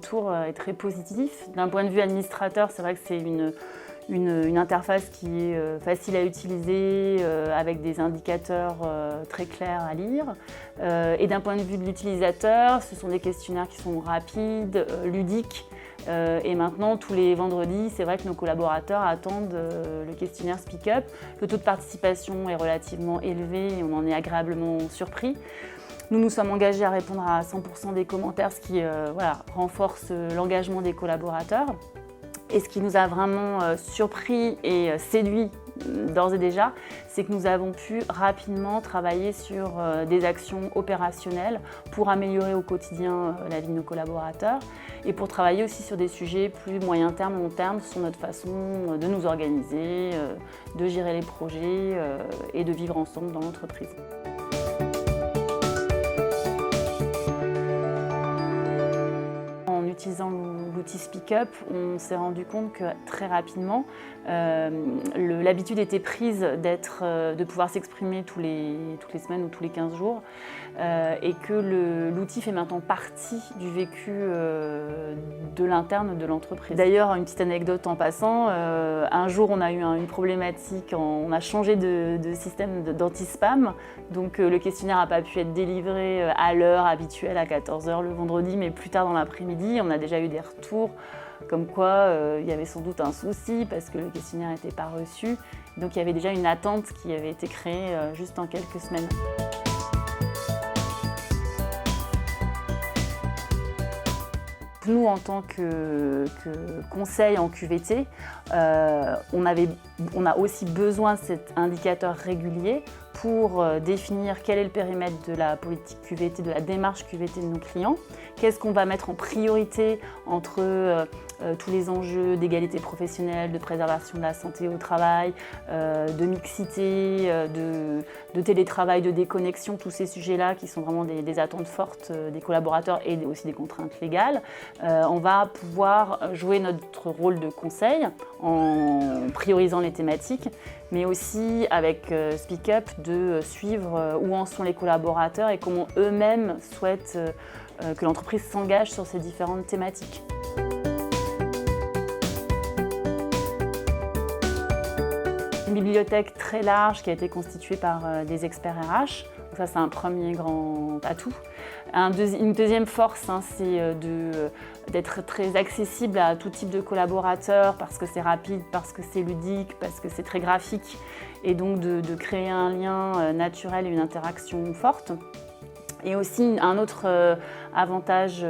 retour est très positif. D'un point de vue administrateur, c'est vrai que c'est une interface qui est facile à utiliser, avec des indicateurs très clairs à lire. Et d'un point de vue de l'utilisateur, ce sont des questionnaires qui sont rapides, ludiques. Et maintenant, tous les vendredis, c'est vrai que nos collaborateurs attendent le questionnaire SpeakUp. Le taux de participation est relativement élevé et on en est agréablement surpris. Nous nous sommes engagés à répondre à 100% des commentaires, ce qui renforce l'engagement des collaborateurs. Et ce qui nous a vraiment surpris et séduit d'ores et déjà, c'est que nous avons pu rapidement travailler sur des actions opérationnelles pour améliorer au quotidien la vie de nos collaborateurs et pour travailler aussi sur des sujets plus moyen terme, long terme, sur notre façon de nous organiser, de gérer les projets et de vivre ensemble dans l'entreprise. En utilisant l'outil SpeakUp, on s'est rendu compte que très rapidement, l'habitude était prise de pouvoir s'exprimer toutes les semaines ou tous les 15 jours et que l'outil fait maintenant partie du vécu de l'interne de l'entreprise. D'ailleurs, une petite anecdote en passant, un jour on a eu une problématique, on a changé de système d'anti-spam, donc le questionnaire n'a pas pu être délivré à l'heure habituelle à 14h le vendredi, mais plus tard dans l'après-midi. On a déjà eu des retours comme quoi il y avait sans doute un souci parce que le questionnaire n'était pas reçu. Donc il y avait déjà une attente qui avait été créée juste en quelques semaines. Nous, en tant que conseil en QVT, on a aussi besoin de cet indicateur régulier pour définir quel est le périmètre de la politique QVT, de la démarche QVT de nos clients. Qu'est-ce qu'on va mettre en priorité entre tous les enjeux d'égalité professionnelle, de préservation de la santé au travail, de mixité, de télétravail, de déconnexion, tous ces sujets-là qui sont vraiment des attentes fortes des collaborateurs et aussi des contraintes légales. On va pouvoir jouer notre rôle de conseil en priorisant les thématiques, mais aussi avec SpeakUp de suivre où en sont les collaborateurs et comment eux-mêmes souhaitent que l'entreprise s'engage sur ces différentes thématiques. Une bibliothèque très large qui a été constituée par des experts RH. Donc ça, c'est un premier grand atout. Une deuxième force, c'est d'être très accessible à tout type de collaborateurs parce que c'est rapide, parce que c'est ludique, parce que c'est très graphique et donc de créer un lien naturel et une interaction forte. Et aussi, un autre avantage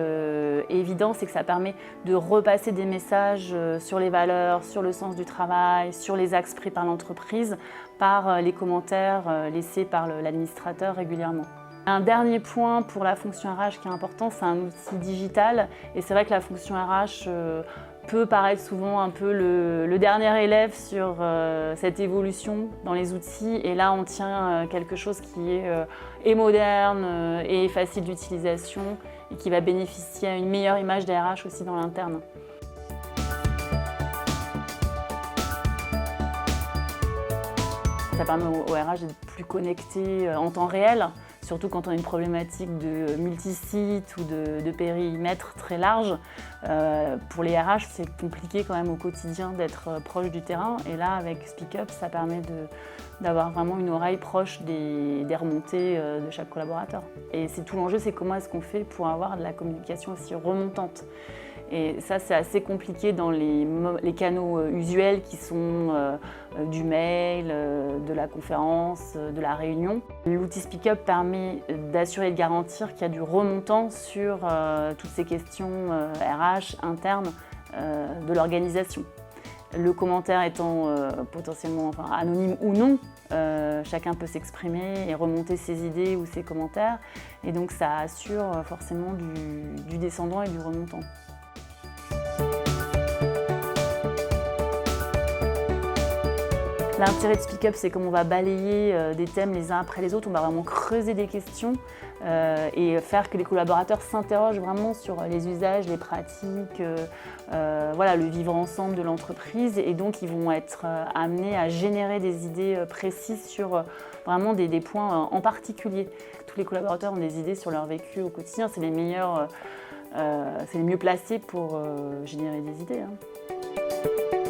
évident, c'est que ça permet de repasser des messages sur les valeurs, sur le sens du travail, sur les axes pris par l'entreprise, par les commentaires laissés par l'administrateur régulièrement. Un dernier point pour la fonction RH qui est important, c'est un outil digital. Et c'est vrai que la fonction RH peut paraître souvent un peu le dernier élève sur cette évolution dans les outils. Et là, on tient quelque chose qui est moderne et facile d'utilisation et qui va bénéficier à une meilleure image des RH aussi dans l'interne. Ça permet au RH d'être plus connecté en temps réel, surtout quand on a une problématique de multisite ou de périmètre très large. Pour les RH, c'est compliqué quand même au quotidien d'être proche du terrain. Et là, avec SpeakUp, ça permet d'avoir vraiment une oreille proche des remontées de chaque collaborateur. Et c'est tout l'enjeu, c'est comment est-ce qu'on fait pour avoir de la communication aussi remontante. Et ça, c'est assez compliqué dans les canaux usuels qui sont du mail, de la conférence, de la réunion. L'outil SpeakUp permet d'assurer et de garantir qu'il y a du remontant sur toutes ces questions RH internes de l'organisation. Le commentaire étant potentiellement anonyme ou non, chacun peut s'exprimer et remonter ses idées ou ses commentaires. Et donc ça assure forcément du descendant et du remontant. L'intérêt de SpeakUp, c'est comme on va balayer des thèmes les uns après les autres, on va vraiment creuser des questions et faire que les collaborateurs s'interrogent vraiment sur les usages, les pratiques, le vivre ensemble de l'entreprise. Et donc, ils vont être amenés à générer des idées précises sur vraiment des points en particulier. Tous les collaborateurs ont des idées sur leur vécu au quotidien, c'est les meilleurs c'est les mieux placés pour générer des idées, hein.